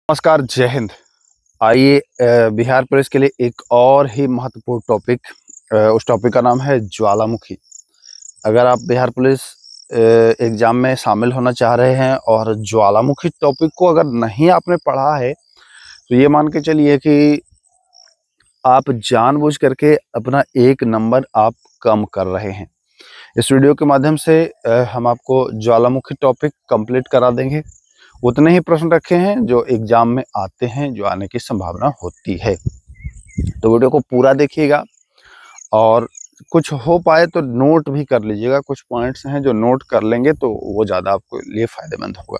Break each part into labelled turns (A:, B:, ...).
A: नमस्कार, जय हिंद। आइए बिहार पुलिस के लिए एक और ही महत्वपूर्ण टॉपिक, उस टॉपिक का नाम है ज्वालामुखी। अगर आप बिहार पुलिस एग्जाम में शामिल होना चाह रहे हैं और ज्वालामुखी टॉपिक को अगर नहीं आपने पढ़ा है तो ये मान के चलिए कि आप जानबूझ करके अपना एक नंबर आप कम कर रहे हैं। इस वीडियो के माध्यम से हम आपको ज्वालामुखी टॉपिक कंप्लीट करा देंगे। उतने ही प्रश्न रखे हैं जो एग्जाम में आते हैं, जो आने की संभावना होती है। तो वीडियो को पूरा देखिएगा और कुछ हो पाए तो नोट भी कर लीजिएगा। कुछ पॉइंट्स हैं जो नोट कर लेंगे तो वो ज़्यादा आपके लिए फ़ायदेमंद होगा।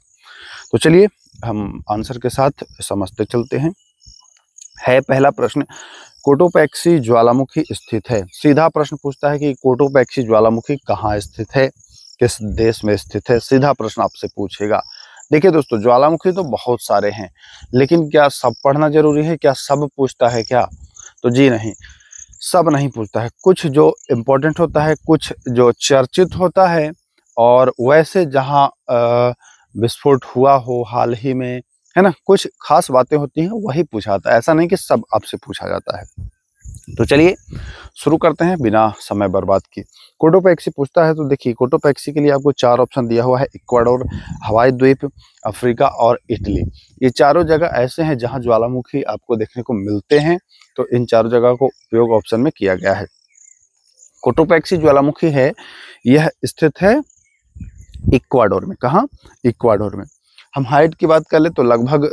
A: तो चलिए हम आंसर के साथ समझते चलते हैं। पहला प्रश्न, कोटोपैक्सी ज्वालामुखी स्थित है। सीधा प्रश्न पूछता है कि कोटोपैक्सी ज्वालामुखी कहाँ स्थित है, किस देश में स्थित है। सीधा प्रश्न आपसे पूछेगा। देखिए दोस्तों, ज्वालामुखी तो बहुत सारे हैं, लेकिन क्या सब पढ़ना जरूरी है? क्या सब पूछता है क्या? तो जी नहीं, सब नहीं पूछता है। कुछ जो इम्पोर्टेंट होता है, कुछ जो चर्चित होता है, और वैसे जहाँ विस्फोट हुआ हो हाल ही में, है ना, कुछ खास बातें होती हैं, वही पूछा जाता है। ऐसा नहीं कि सब आपसे पूछा जाता है। तो चलिए शुरू करते हैं बिना समय बर्बाद किए। कोटोपैक्सी पूछता है तो देखिए, कोटोपैक्सी के लिए आपको 4 ऑप्शन दिया हुआ है: इक्वाडोर, हवाई द्वीप, अफ्रीका और इटली। ये चारों जगह ऐसे हैं जहां ज्वालामुखी आपको देखने को मिलते हैं। तो इन चारों जगह को उपयोग ऑप्शन में किया गया है। कोटोपैक्सी ज्वालामुखी है, यह स्थित है इक्वाडोर में। कहाँ? इक्वाडोर में। हम हाइट की बात कर ले तो लगभग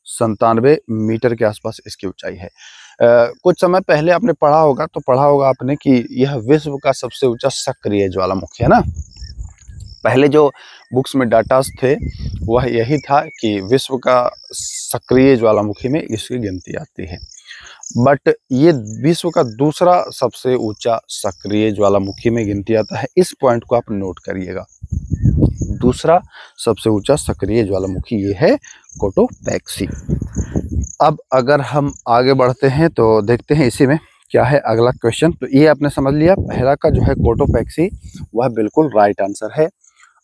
A: 5897 मीटर के आसपास इसकी ऊंचाई है। कुछ समय पहले आपने पढ़ा होगा आपने कि यह विश्व का सबसे ऊंचा सक्रिय ज्वालामुखी है ना। पहले जो बुक्स में डाटास थे वह यही था कि विश्व का सक्रिय ज्वालामुखी में इसकी गिनती आती है। बट ये विश्व का दूसरा सबसे ऊंचा सक्रिय ज्वालामुखी में गिनती आता है। इस पॉइंट को आप नोट करिएगा। दूसरा सबसे ऊंचा सक्रिय ज्वालामुखी ये है कोटोपैक्सी। अब अगर हम आगे बढ़ते हैं तो देखते हैं इसी में क्या है अगला क्वेश्चन। तो ये आपने समझ लिया, पहला का जो है कोटोपैक्सी वह बिल्कुल राइट आंसर है।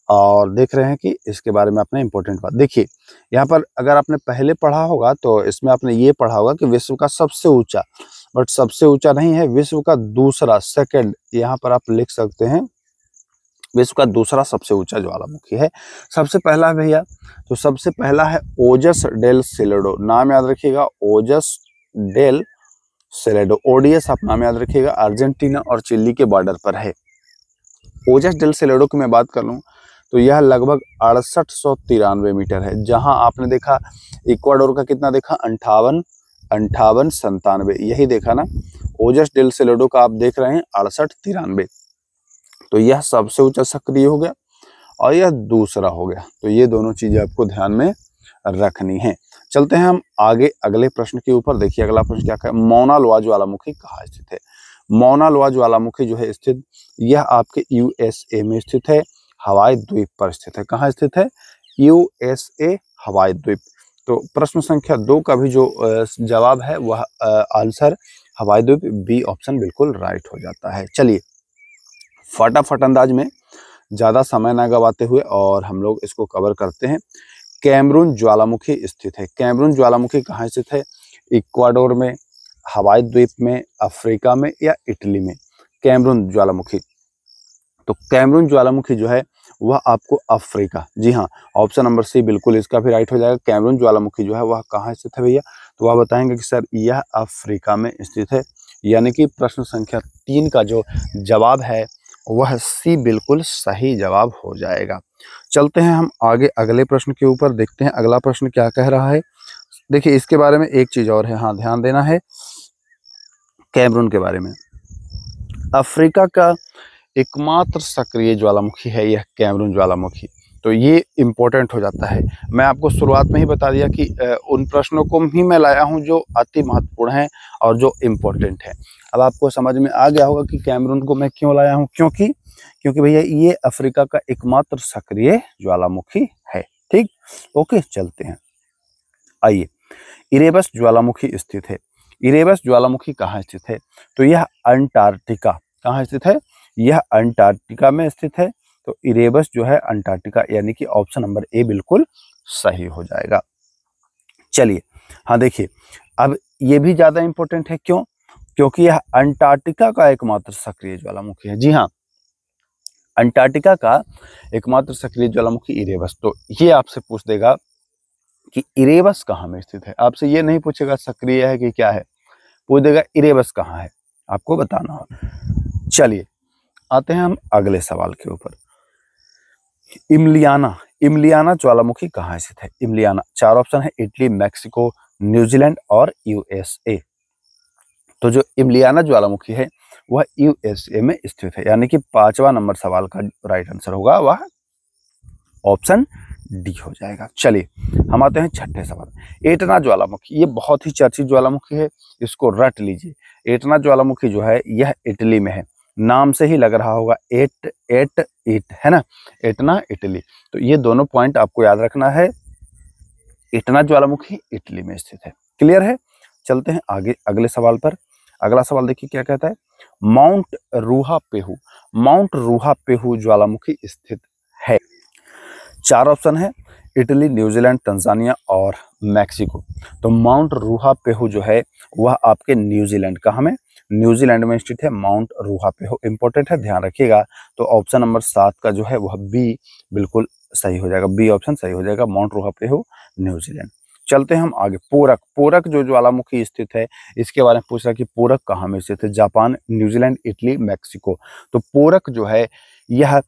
A: और देख रहे हैं कि इसके बारे में आपने इंपॉर्टेंट बात देखिए। यहाँ पर अगर आपने पहले पढ़ा होगा तो इसमें आपने ये पढ़ा होगा कि विश्व का सबसे ऊंचा, बट सबसे ऊंचा नहीं है, विश्व का दूसरा, सेकंड। यहाँ पर आप लिख सकते हैं विश्व का दूसरा सबसे ऊंचा ज्वालामुखी है। सबसे पहला भैया, तो सबसे पहला है ओजस डेल सेलेडो। नाम याद रखिएगा, ओजस डेल सेलेडो। ओडीएस आप नाम याद रखिएगा, अर्जेंटीना और चिली के बॉर्डर पर है। ओजस डेल सेलेडो की मैं बात कर लूँ तो यह लगभग 6893 मीटर है। जहां आपने देखा इक्वाडोर का कितना देखा, 98 यही देखा ना। ओजस डेल सेलेडो का आप देख रहे हैं 6893। तो यह सबसे ऊंचा सक्रिय हो गया और यह दूसरा हो गया। तो ये दोनों चीजें आपको ध्यान में रखनी है। चलते हैं हम आगे अगले प्रश्न के ऊपर। देखिए अगला प्रश्न क्या है, मौना लोआ ज्वालामुखी कहाँ स्थित है। मौना लोआ ज्वालामुखी जो है स्थित, यह आपके यूएसए में स्थित है, हवाई द्वीप पर स्थित है। कहाँ स्थित है? यूएसए, हवाई द्वीप। तो प्रश्न संख्या 2 का भी जो जवाब है वह आंसर हवाई द्वीप, बी ऑप्शन बिल्कुल राइट हो जाता है। चलिए फटाफट अंदाज में, ज्यादा समय ना गवाते हुए और हम लोग इसको कवर करते हैं। कैमरून ज्वालामुखी स्थित है। कैमरून ज्वालामुखी कहाँ स्थित है? इक्वाडोर में, हवाई द्वीप में, अफ्रीका में या इटली में? कैमरून ज्वालामुखी, तो कैमरून ज्वालामुखी जो है वह आपको अफ्रीका, जी हाँ, ऑप्शन नंबर सी बिल्कुल इसका भी राइट हो जाएगा। कैमरून ज्वालामुखी जो है वह कहाँ स्थित है भैया? तो वह बताएंगे कि सर यह अफ्रीका में स्थित है। यानी कि प्रश्न संख्या 3 का जो जवाब है वह सी बिल्कुल सही जवाब हो जाएगा। चलते हैं हम आगे अगले प्रश्न के ऊपर, देखते हैं अगला प्रश्न क्या कह रहा है। देखिए इसके बारे में एक चीज और है, हाँ ध्यान देना है कैमरून के बारे में। अफ्रीका का एकमात्र सक्रिय ज्वालामुखी है यह कैमरून ज्वालामुखी। तो ये इम्पोर्टेंट हो जाता है। मैं आपको शुरुआत में ही बता दिया कि उन प्रश्नों को ही मैं लाया हूं जो अति महत्वपूर्ण हैं और जो इम्पोर्टेंट है। अब आपको समझ में आ गया होगा कि कैमरून को मैं क्यों लाया हूं। क्योंकि भैया ये अफ्रीका का एकमात्र सक्रिय ज्वालामुखी है। ठीक, ओके चलते हैं। आइए, इरेबस ज्वालामुखी स्थित है। इरेबस ज्वालामुखी कहाँ स्थित है? तो यह अंटार्कटिका, कहाँ स्थित है? यह अंटार्कटिका में स्थित है। तो इरेबस जो है अंटार्कटिका, यानी कि ऑप्शन नंबर ए बिल्कुल सही हो जाएगा। चलिए, हाँ देखिए, अब ये भी ज्यादा इंपॉर्टेंट है, क्यों? क्योंकि यह अंटार्कटिका का एकमात्र सक्रिय ज्वालामुखी है। जी हाँ, अंटार्कटिका का एकमात्र सक्रिय ज्वालामुखी इरेबस। तो ये आपसे पूछ देगा कि इरेबस कहाँ में स्थित है। आपसे ये नहीं पूछेगा सक्रिय है कि क्या है, पूछ देगा इरेबस कहाँ है, आपको बताना होगा। चलिए, आते हैं हम अगले सवाल के ऊपर। इमलियाना ज्वालामुखी कहाँ स्थित है? इमलियाना, 4 ऑप्शन है, इटली, मैक्सिको, न्यूजीलैंड और यूएसए। तो जो इमलियाना ज्वालामुखी है वह यूएसए में स्थित है, यानी कि 5वां नंबर सवाल का राइट आंसर होगा वह ऑप्शन डी हो जाएगा। चलिए, हम आते हैं छठे सवाल। एटना ज्वालामुखी, ये बहुत ही चर्चित ज्वालामुखी है, इसको रट लीजिए। एटना ज्वालामुखी जो है यह इटली में है, नाम से ही लग रहा होगा, एट है ना, एटना इटली। तो ये दोनों पॉइंट आपको याद रखना है, एटना ज्वालामुखी इटली में स्थित है। क्लियर है? चलते हैं आगे अगले सवाल पर। अगला सवाल देखिए क्या कहता है। माउंट रूहा पेहू ज्वालामुखी स्थित है। 4 ऑप्शन है, इटली, न्यूजीलैंड, तंजानिया और मैक्सिको। तो माउंट रूहा पेहू जो है वह आपके न्यूजीलैंड, कहाँ में? न्यूजीलैंड में स्थित है माउंट रूहा पेहू। इंपॉर्टेंट है, ध्यान रखिएगा। तो ऑप्शन नंबर 7 का जो है वह बी बिल्कुल सही हो जाएगा, बी ऑप्शन सही हो जाएगा, माउंट रूहा पेहू न्यूजीलैंड। चलते हैं हम आगे। पोरक जो ज्वालामुखी स्थित है, इसके बारे में पूछ रहा है कि पोरक कहाँ में स्थित है? Japan, New Zealand, Italy, Mexico. तो पोरक जो है यह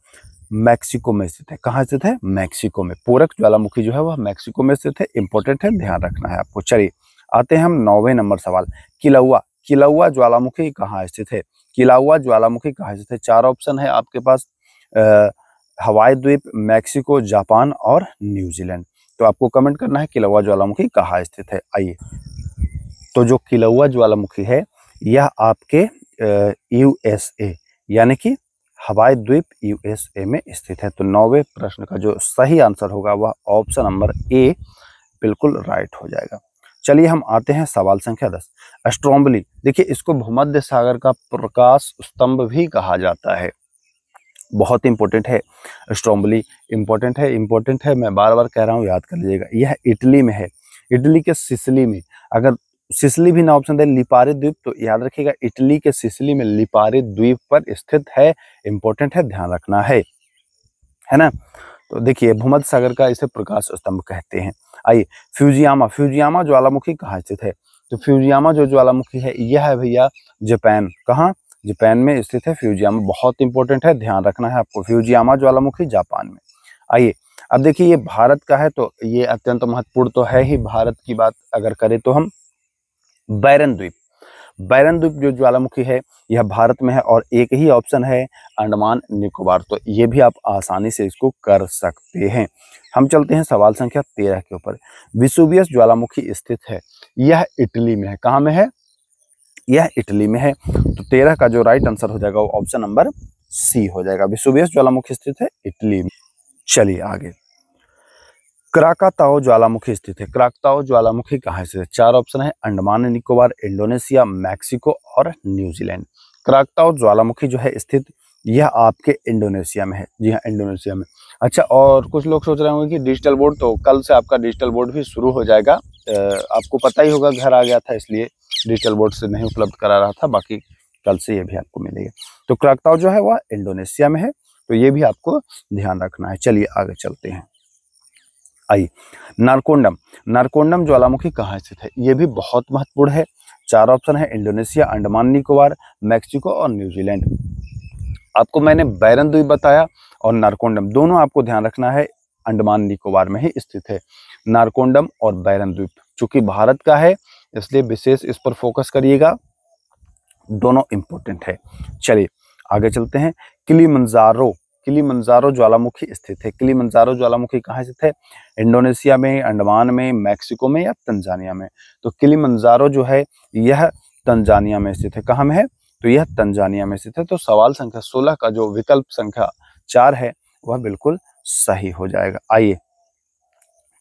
A: मैक्सिको में स्थित है। कहाँ स्थित है? मैक्सिको में। पोरक ज्वालामुखी जो है वह मैक्सिको में स्थित है। इंपॉर्टेंट है, ध्यान रखना है आपको। चलिए, आते हैं हम 9वें नंबर सवाल। किलाउआ ज्वालामुखी कहाँ स्थित है? किलाउआ ज्वालामुखी कहाँ स्थित है? 4 ऑप्शन है आपके पास, हवाई द्वीप, मैक्सिको, जापान और न्यूजीलैंड। तो आपको कमेंट करना है किलाउआ ज्वालामुखी कहाँ स्थित है। आइए, तो जो किलाउआ ज्वालामुखी है यह आपके यूएसए, यानी कि हवाई द्वीप यूएसए में स्थित है। तो 9वें प्रश्न का जो सही आंसर होगा वह ऑप्शन नंबर ए बिल्कुल राइट हो जाएगा। चलिए, हम आते हैं सवाल संख्या 10। स्ट्रोम्बली, देखिए इसको भूमध्य सागर का प्रकाश स्तंभ भी कहा जाता है। बहुत इंपॉर्टेंट है, स्ट्रोम्बली इंपॉर्टेंट है, मैं बार बार कह रहा हूँ, याद कर लीजिएगा। यह इटली में है, इटली के सिसिली में। अगर सिसिली भी ना ऑप्शन दे, लिपारी द्वीप, तो याद रखिएगा इटली के सिसिली में लिपारी द्वीप पर स्थित है। इंपॉर्टेंट है, ध्यान रखना है ना। तो देखिए, भूमध्य सागर का इसे प्रकाश स्तंभ कहते हैं। आइए, फ्यूजियामा ज्वालामुखी कहाँ स्थित है? तो फ्यूजियामा जो ज्वालामुखी है यह है भैया जापान। कहाँ? जापान में स्थित है फ्यूजियामा। बहुत इंपॉर्टेंट है, ध्यान रखना है आपको। फ्यूजियामा ज्वालामुखी जापान में। आइए, अब देखिए ये भारत का है, तो ये अत्यंत महत्वपूर्ण तो है ही। भारत की बात अगर करें तो हम बैरन द्वीप जो ज्वालामुखी है यह भारत में है, और एक ही ऑप्शन है अंडमान निकोबार। तो ये भी आप आसानी से इसको कर सकते हैं। हम चलते हैं सवाल संख्या 13 के ऊपर। विसुवियस ज्वालामुखी स्थित है, यह इटली में है। कहाँ में है? यह इटली में है। तो 13 का जो राइट आंसर हो जाएगा वो ऑप्शन नंबर सी हो जाएगा। विसुवियस ज्वालामुखी स्थित है इटली में। चलिए आगे, क्राकाताओ ज्वालामुखी स्थित है। क्राकाताओ ज्वालामुखी कहाँ स्थित है? 4 ऑप्शन है, अंडमान निकोबार, इंडोनेशिया, मैक्सिको और न्यूजीलैंड। क्राकाताओ ज्वालामुखी जो है स्थित, यह आपके इंडोनेशिया में है। जी हाँ, इंडोनेशिया में। अच्छा, और कुछ लोग सोच रहे होंगे कि डिजिटल बोर्ड, तो कल से आपका डिजिटल बोर्ड भी शुरू हो जाएगा। आपको पता ही होगा, घर आ गया था इसलिए डिजिटल बोर्ड से नहीं उपलब्ध करा रहा था, बाकी कल से ये भी आपको मिलेगा। तो क्राकाताओ जो है वह इंडोनेशिया में है, तो ये भी आपको ध्यान रखना है। चलिए आगे चलते हैं। आइए, नारकोंडम ज्वालामुखी कहाँ स्थित है? ये भी बहुत महत्वपूर्ण है। 4 ऑप्शन है, इंडोनेशिया, अंडमान निकोबार, मैक्सिको और न्यूजीलैंड। आपको मैंने बैरन द्वीप बताया और नारकोंडम, दोनों आपको ध्यान रखना है, अंडमान निकोबार में ही स्थित है नारकोंडम और बैरन द्वीप। चूंकि भारत का है इसलिए विशेष इस पर फोकस करिएगा, दोनों इंपॉर्टेंट है। चलिए आगे चलते हैं। किलिमंजारो ज्वालामुखी स्थित है। किलिमंजारो ज्वालामुखी कहाँ स्थित है? इंडोनेशिया में, अंडमान में, मैक्सिको में या तंजानिया में? तो किलिमंजारो जो है यह तंजानिया में स्थित है। कहाँ में है? तो यह तंजानिया में स्थित है। तो सवाल संख्या 16 का जो विकल्प संख्या 4 है वह बिल्कुल सही हो जाएगा। आइए,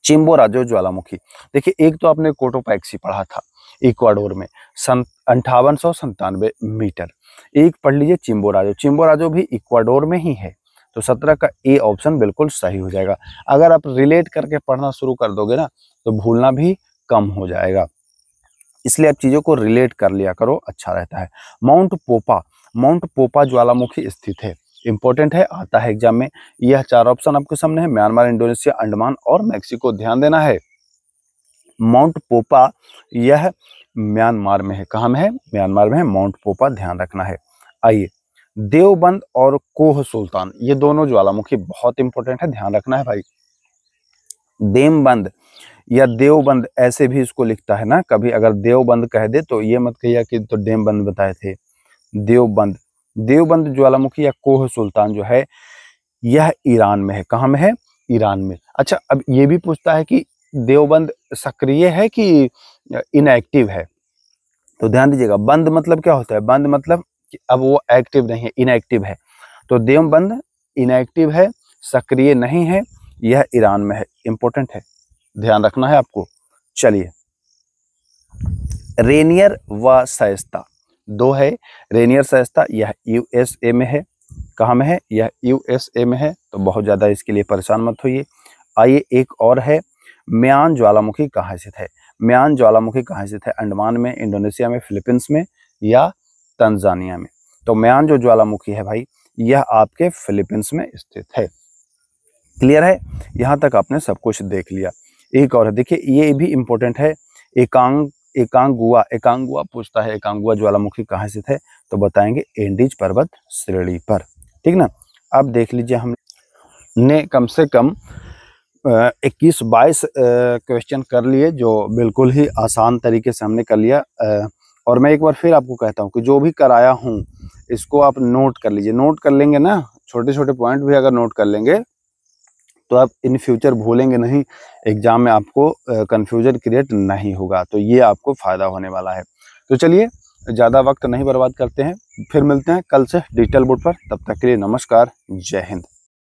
A: चिम्बोराजो ज्वालामुखी, देखिए एक तो आपने कोटोपैक्सी पढ़ा था इक्वाडोर में 5897 मीटर। एक पढ़ लीजिए चिम्बोराजो भी इक्वाडोर में ही है, तो 17 का ए ऑप्शन बिल्कुल सही हो जाएगा। अगर आप रिलेट करके पढ़ना शुरू कर दोगे ना तो भूलना भी कम हो जाएगा, इसलिए आप चीज़ों को रिलेट कर लिया करो, अच्छा रहता है। माउंट पोपा ज्वालामुखी स्थित है, इंपॉर्टेंट है, आता है एग्जाम में। यह 4 ऑप्शन आपके सामने है, म्यांमार, इंडोनेशिया, अंडमान और मैक्सिको। ध्यान देना है, माउंट पोपा यह म्यांमार में है। कहाँ में है? म्यांमार में है माउंट पोपा, ध्यान रखना है। आइए, देवबंद और कोह सुल्तान, ये दोनों ज्वालामुखी बहुत इंपॉर्टेंट है, ध्यान रखना है भाई। देवबंद या देवबंद ऐसे भी इसको लिखता है ना, कभी अगर देवबंद कह दे तो ये मत कहिए कि तो देवबंद बताए थे। देवबंद ज्वालामुखी या कोह सुल्तान जो है यह ईरान में है। कहाँ में है? ईरान में। अच्छा, अब ये भी पूछता है कि देवबंद सक्रिय है कि इनएक्टिव है, तो ध्यान दीजिएगा, बंद मतलब क्या होता है? बंद मतलब कि अब वो एक्टिव नहीं है, इनएक्टिव है। तो देवबंद इनएक्टिव है, सक्रिय नहीं है, यह ईरान में है, इंपॉर्टेंट है, ध्यान रखना है आपको। चलिए, रेनियर व शाइस्ता दो है, रेनियर शाइस्ता, यह यूएसए में है। कहाँ में है? यह यूएसए में है, तो बहुत ज़्यादा इसके लिए परेशान मत होइए। आइए, एक और है, म्यान ज्वालामुखी कहाँ स्थित है? म्यान ज्वालामुखी कहाँ स्थित है? अंडमान में, इंडोनेशिया में, फिलीपींस में या तंजानिया में? तो म्यान जो ज्वालामुखी है भाई, यह आपके फिलीपींस में स्थित है। क्लियर है? यहाँ तक आपने सब कुछ देख लिया। एक और है, देखिए ये भी इंपॉर्टेंट है, एकांगुआ पूछता है, एकांगुआ ज्वालामुखी कहाँ स्थित है? तो बताएंगे एंडीज पर्वत श्रेणी पर, ठीक ना। अब देख लीजिए, हमने कम से कम 21-22 क्वेश्चन कर लिए, जो बिल्कुल ही आसान तरीके से हमने कर लिया। और मैं एक बार फिर आपको कहता हूँ कि जो भी कराया हूँ इसको आप नोट कर लीजिए, नोट कर लेंगे ना, छोटे छोटे पॉइंट भी अगर नोट कर लेंगे तो आप इन फ्यूचर भूलेंगे नहीं, एग्जाम में आपको कंफ्यूजन क्रिएट नहीं होगा, तो ये आपको फायदा होने वाला है। तो चलिए, ज़्यादा वक्त नहीं बर्बाद करते हैं, फिर मिलते हैं कल से डिजिटल बोर्ड पर। तब तक के लिए नमस्कार, जय हिंद।